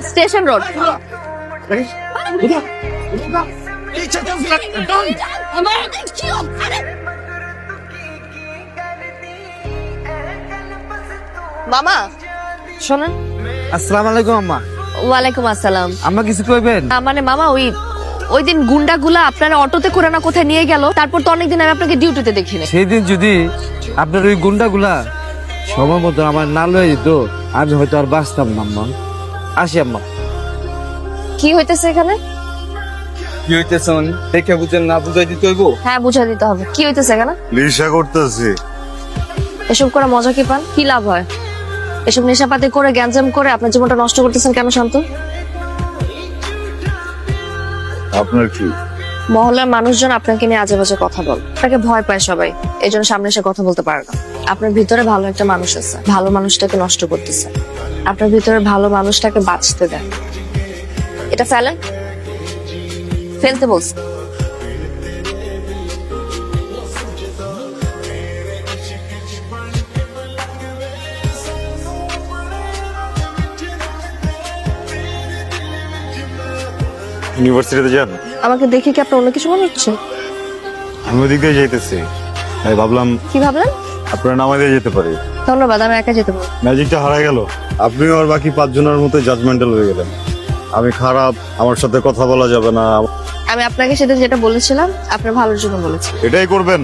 Station road. মামা শোনেন। আসসালামু আলাইকুম আম্মা। ওয়ালাইকুম আসসালাম। আম্মা কিছু কইবেন? মানে মামা ওই দিন গুন্ডাগুলা আপনারা অটোতে করে না কোথায় নিয়ে গেল, তারপর তো অনেকদিন আমি আপনাকে ডিউটিতে দেখিনি। সেই দিন যদি আপনার ওই গুন্ডাগুলা সময় মতো আমার না লয়ে যেত, আমি হয়তো আর বাঁচতাম না আম্মা। আসি আম্মা। কি হইতেছে এখানে? কি হইতেছে মানে দেখে বুঝেন না, বুঝাই দিতে হইব? হ্যাঁ বুঝা দিতে হবে। কি হইতেছে এখানে? নেশা করতেছি। এসব করে মজা কি পান? কি লাভ হয়? এসব নেশাপাতি করে গ্যাঞ্জাম করে আপনার জীবনটা নষ্ট করতেছেন কেন শান্ত? আপনার কি? মহল্লার মানুষজন আপনাকে নিয়ে আজে বাজে কথা বল, আপনাকে ভয় পায় সবাই, এই জন্য সামনে এসে কথা বলতে পারে না। আপনার ভিতরে ভালো একটা মানুষ আছে, ভালো মানুষটাকে নষ্ট করতেছে। আপনার ভিতরে ভালো মানুষটাকে বাঁচতে দেন। এটা ফেলেন, ফেলতে বলছি। ইউনিভার্সিটিতে যান? আমাকে দেখে কি আপনার অন্য কিছু মনে হচ্ছে? আমি ওদিক দিয়ে যাইতেছি, তাই ভাবলাম কি ভাবলেন? আপনার নামা দিয়ে যেতে পারি। ধন্যবাদ, আমি একা যেতে পারবো। ম্যাজিকটা হারাই গেল। আপনিও আর বাকি 5 জনের মতো জাজমেন্টাল হয়ে গেলেন। আমি খারাপ, আমার সাথে কথা বলা যাবে না। আমি আপনাকে সেদিন যেটা বলেছিলাম আপনার ভালোর জন্য বলেছি। এটাই করবেন।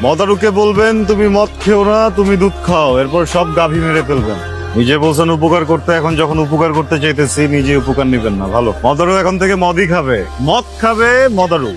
মদারুকে বলবেন তুমি মদ খেও না, তুমি দুধ খাও, এরপর সব গাভী মেরে ফেলবেন। নিজে বলছেন উপকার করতে, এখন যখন উপকার করতে চাইতেছি নিজে উপকার নিবেন না। ভালো, মদারু এখন থেকে মদই খাবে, মদ খাবে মদারু।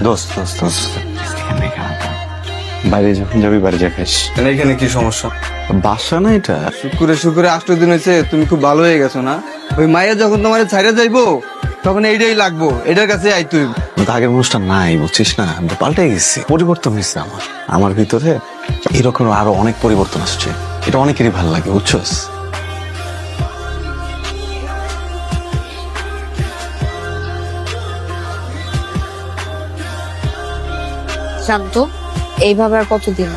দোস্ত দোস্ত দোস্ত বাইরে যখন যাবি বাড়ি যা খাইস। এখানে কি সমস্যা? বাসা না এটা? শুক্রে শুক্রে 8 দিন হয়েছে, তুমি খুব ভালো হয়ে গেছো না? ওই মায়ের যখন তোমার ছাইড়া যাইবো তখন এইটাই লাগবো, এটার কাছে আইতে হইব। আগের মানুষটা নাই, বুঝছিস না? আমি তো পাল্টে গেছি, পরিবর্তন হয়েছে আমার ভিতরে। এরকম আরো অনেক পরিবর্তন আসছে, এটা অনেকেরই ভালো লাগে, বুঝছস? শান্ত, এইভাবে আর কতদিন?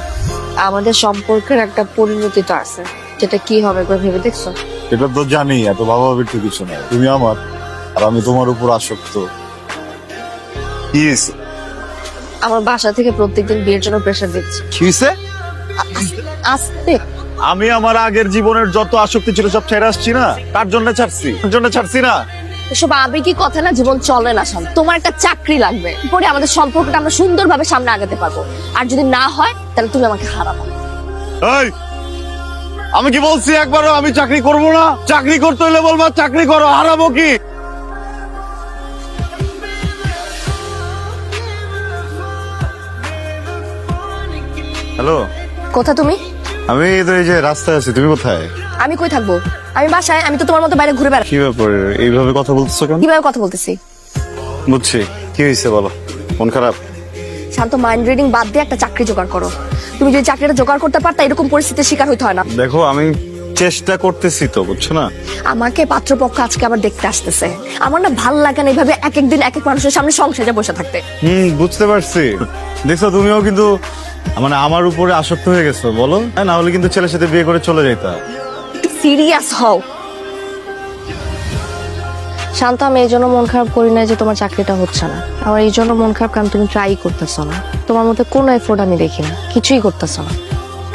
আমাদের সম্পর্কের একটা পরিণতি তো আছে, যেটা কি হবে একবার ভেবে দেখছো? এটা তো জানি, এত ভাবাভাবির তো কিছু নাই। তুমি আমার আর আমি তোমার উপর আসক্ত। কি হয়েছে? আমার বাসা থেকে প্রত্যেকদিন বিয়ের জন্য প্রেশার দিচ্ছে। কি হয়েছে? আস্তে। আমি আমার আগের জীবনের যত আসক্তি ছিল সব ছেড়ে আসছি না, তার জন্য ছাড়ছি না। এসব আবেগী কথা না, জীবন চলে না শান্ত। তোমার একটা চাকরি লাগবে, পরে আমাদের সম্পর্কটা আমরা সুন্দরভাবে সামনে আগাতে পারবো। আর যদি না হয় তাহলে তুমি আমাকে হারাবো। এই, আমি কি বলছি একবারও আমি চাকরি করব না? চাকরি করতে হলে বলবা চাকরি করো, হারাবো কি? হ্যালো, কোথা তুমি? আমি তো এই যে রাস্তায় আছি। তুমি কোথায়? আমি কই থাকবো? আমি বাসায়। আমি তো তোমার মতো বাইরে ঘুরে বেড়াই। কি ব্যাপার, এইভাবে কথা বলতেছো কেন? কিভাবে কথা বলতেছি? বুঝছি, কি হয়েছে বলো। মন খারাপ? শান্ত, মাইন্ড রিডিং বাদ দিয়ে একটা চাকরি জোগাড় করো। তুমি যদি চাকরিটা জোগাড় করতে পারতা এরকম পরিস্থিতির শিকার হইতে হয় না। দেখো, আমি চেষ্টা করতেছি তো, বুঝছো না? আমাকে পাত্রপক্ষ আজকে আবার দেখতে আসতেছে। আমার না ভাল লাগে না এইভাবে এক এক দিন এক এক মানুষের সামনে সংসারে বসে থাকতে। বুঝতে পারছি। দেখছো, তুমিও কিন্তু মানে আমার উপরে আসক্ত হয়ে গেছো, বলো? না হলে কিন্তু ছেলের সাথে বিয়ে করে চলে যাইতা। সিরিয়াস হও শান্ত। আমি এই জন্য মন খারাপ করি না যে তোমার চাকরিটা হচ্ছে না। আমার এই জন্য মন খারাপ কারণ তুমি ট্রাই করতেছো না। তোমার মধ্যে কোনো এফোর্ট আমি দেখি না, কিছুই করতেছো না।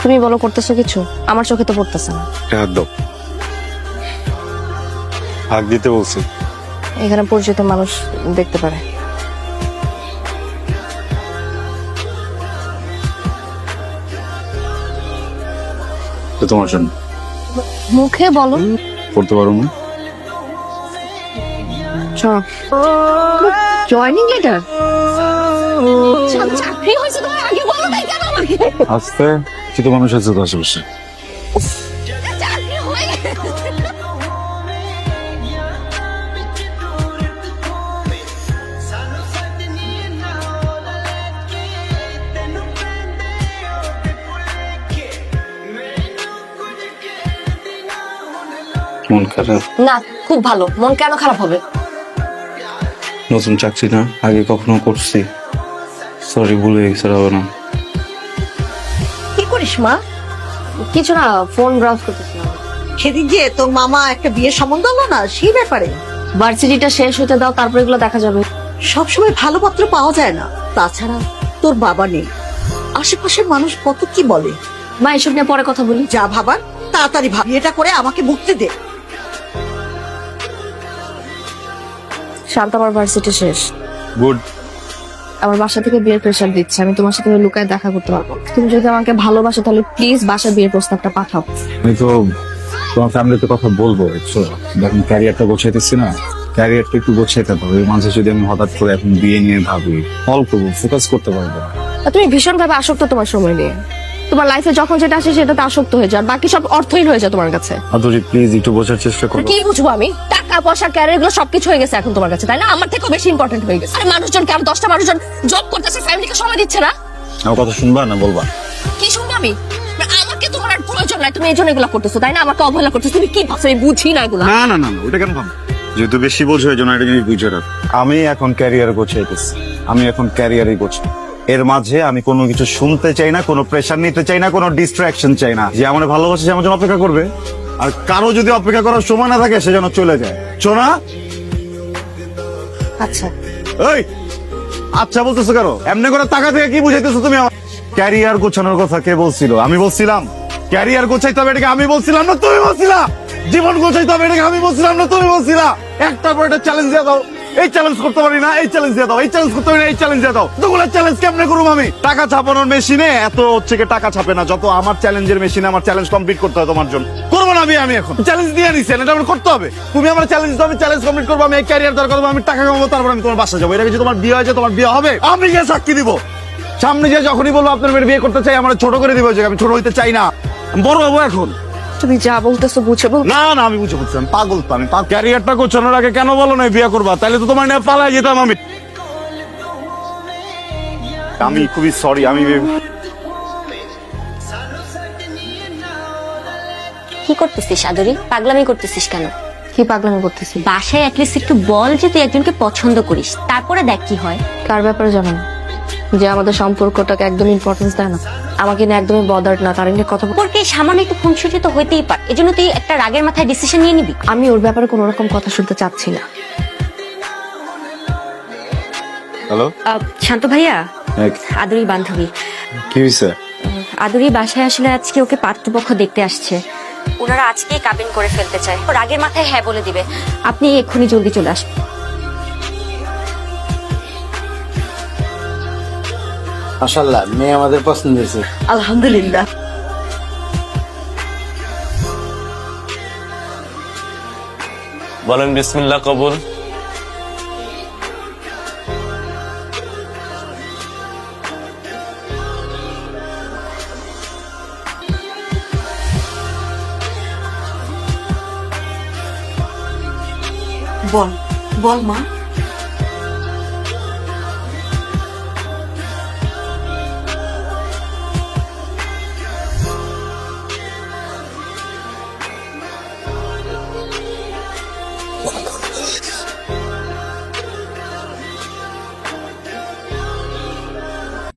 তুমি বলো করতেছো কিছু? আমার চোখে তো পড়তেছে না। হাত দাও। হাত দিতে বলছি। এখানে পরিচিত মানুষ দেখতে পারে। তো তোমার জন্য। মুখে বলো। পড়তে পারো না? Joining letter. চাকরি হয়েছে তোমার, আগে বলো নাই কেন আমাকে? আস্তে কিছু মানুষ আছে তো আশেপাশে। চাকরি হয়ে গেছে। মন খারাপ? না, খুব ভালো। মন কেন খারাপ হবে? নতুন চাকরি না, আগে কখনো করছি। সরি, ভুলে গেছে, হবে না। কি করিস মা? কিছু না, ফোন ব্রাউজ করতেছিলাম। সেদিন যে তোর মামা একটা বিয়ের সম্বন্ধ হলো না, সেই ব্যাপারে। ভার্সিটিটা শেষ হতে দাও, তারপর এগুলো দেখা যাবে। সবসময় ভালো পাত্র পাওয়া যায় না। তাছাড়া তোর বাবা নেই, আশেপাশের মানুষ কত কি বলে। মা, এসব নিয়ে পরে কথা বলি। যা ভাবার তাড়াতাড়ি ভাবি, এটা করে আমাকে মুক্তি দে। শান্ত, আমার ভার্সিটি শেষ। গুড। আমার বাসা থেকে বিয়ের প্রেশার দিচ্ছে, আমি তোমার সাথে লুকায় দেখা করতে পারবো। তুমি যদি আমাকে ভালোবাসো তাহলে প্লিজ বাসা বিয়ের প্রস্তাবটা পাঠাও। আমি তো তোমার ফ্যামিলিতে কথা বলবো, বুঝছো? এখন ক্যারিয়ারটা গোছাইতেছি না, ক্যারিয়ারটা একটু গোছাইতে হবে। এর মাঝে যদি আমি হঠাৎ করে এখন বিয়ে নিয়ে ভাবি, অল্প ফোকাস করতে পারবো না। আর তুমি ভীষণ ভাবে আসক্ত তোমার সময় নিয়ে। তোমার লাইফে যখন যেটা আসে সেটাতে আসক্ত হয়ে যায়, আর বাকি সব অর্থহীন হয়ে যায় তোমার কাছে। আদরি প্লিজ একটু বোঝার চেষ্টা করো। কি বুঝবো আমি? টাকা পয়সা ক্যারিয়ার এগুলো সবকিছু হয়ে গেছে এখন তোমার কাছে, তাই না? আমার থেকেও বেশি ইম্পর্টেন্ট হয়ে গেছে। আর মানুষজনকে, আর 10টা মানুষজন জব করতেছে, ফ্যামিলিকে সময় দিচ্ছে না। আমার কথা শুনবা না বলবা? কি শুনবো আমি? আমাকে তোমার আর প্রয়োজন নাই, তুমি এই জন্য এগুলো করতেছো, তাই না? আমাকে অবহেলা করতেছো। তুমি কি ভাবছো? আমি বুঝি না এগুলো। না না না না, ওটা কেন ভাবো? যেহেতু বেশি বোঝো এই জন্য এটা জিনিস বুঝে রাখ। আমি এখন ক্যারিয়ার গোছাইতেছি, আমি এখন ক্যারিয়ারই গোছাই। এর মাঝে আমি কোনো কিছু শুনতে চাই না, কোনো প্রেশার নিতে চাই না, কোনো ডিস্ট্রাকশন চাই না। যে আমার ভালোবাসে সে আমার জন্য অপেক্ষা করবে, আর কারো যদি অপেক্ষা করার সময় না থাকে সে যেন চলে যায়। শোনা? আচ্ছা, এই আচ্ছা বলতেছো কেন? এমনি করে টাকা থেকে কি বুঝাইতেছো তুমি আমার? ক্যারিয়ার গোছানোর কথা কে বলছিল? আমি বলছিলাম। ক্যারিয়ার গোছাইতে হবে এটাকে আমি বলছিলাম না তুমি বলছিলা? জীবন গোছাইতে হবে এটাকে আমি বলছিলাম না তুমি বলছিলা? একটার পর একটা চ্যালেঞ্জ দিয়ে দাও। এই চ্যালেঞ্জ করতে পারি না, এই চ্যালেঞ্জ দিয়ে দাও। এই চ্যালেঞ্জ করতে পারি না, এই চ্যালেঞ্জ দিয়ে দাও। দুগুলো চ্যালেঞ্জ কেমনে করবো আমি? টাকা ছাপানোর মেশিনে এত হচ্ছে কি টাকা ছাপে না, যত আমার চ্যালেঞ্জের মেশিনে আমার চ্যালেঞ্জ কমপ্লিট করতে হয় তোমার জন্য। করবো না আমি এখন চ্যালেঞ্জ দিয়ে নিছেন, এটা আমার করতে হবে। তুমি আমার চ্যালেঞ্জ দাও, আমি চ্যালেঞ্জ কমপ্লিট করবো। আমি ক্যারিয়ার দরকার হবে, আমি টাকা কামাবো, তারপর আমি তোমার বাসা যাবো। এটা কিছু তোমার বিয়ে হয়েছে, তোমার বিয়ে হবে, আমি গিয়ে সাক্ষী দিব। সামনে যে যখনই বলবো আপনার মেয়ের বিয়ে করতে চাই, আমার ছোট করে দিবে, আমি ছোট হইতে চাই না, আমি বড় হবো এখন। তুমি যা বলতেছো বুঝে বল। না না, আমি বুঝে বলছি, আমি পাগল তো। আমি ক্যারিয়ারটা গোছানোর আগে কেন বলো না বিয়ে করবা? তাহলে তো তোমার নিয়ে পালাই যেতাম আমি। আমি খুবই সরি। আমি কি করতেছিস আদরি? পাগলামি করতেছিস কেন? কি পাগলামি করতেছি? বাসায় অ্যাটলিস্ট একটু বল যে তুই একজনকে পছন্দ করিস, তারপরে দেখ কি হয়। কার ব্যাপারে জানো না? যে আমাদের সম্পর্কটাকে একদম ইম্পর্টেন্স দেয় না, আমাকে নিয়ে একদমই বদার্ড না, তার নিয়ে কথা সম্পর্কে সামান্য একটু খুনসুটি তো হইতেই পারে, এজন্য তুই একটা রাগের মাথায় ডিসিশন নিয়ে নিবি? আমি ওর ব্যাপারে কোনো রকম কথা শুনতে চাচ্ছি না। হ্যালো, শান্ত ভাইয়া, আদুরি বান্ধবী। কি হয়েছে? আদুরি বাসায় আসলে আজকে ওকে পাত্রপক্ষ দেখতে আসছে। ওনারা আজকেই কাবিন করে ফেলতে চায়। ও রাগের মাথায় হ্যাঁ বলে দিবে। আপনি এক্ষুনি জলদি চলে আসুন। মাশাআল্লাহ, মেয়ে আমাদের পছন্দ হয়েছে। আলহামদুলিল্লাহ। বলেন বিসমিল্লাহ কবুল। বল বল মা।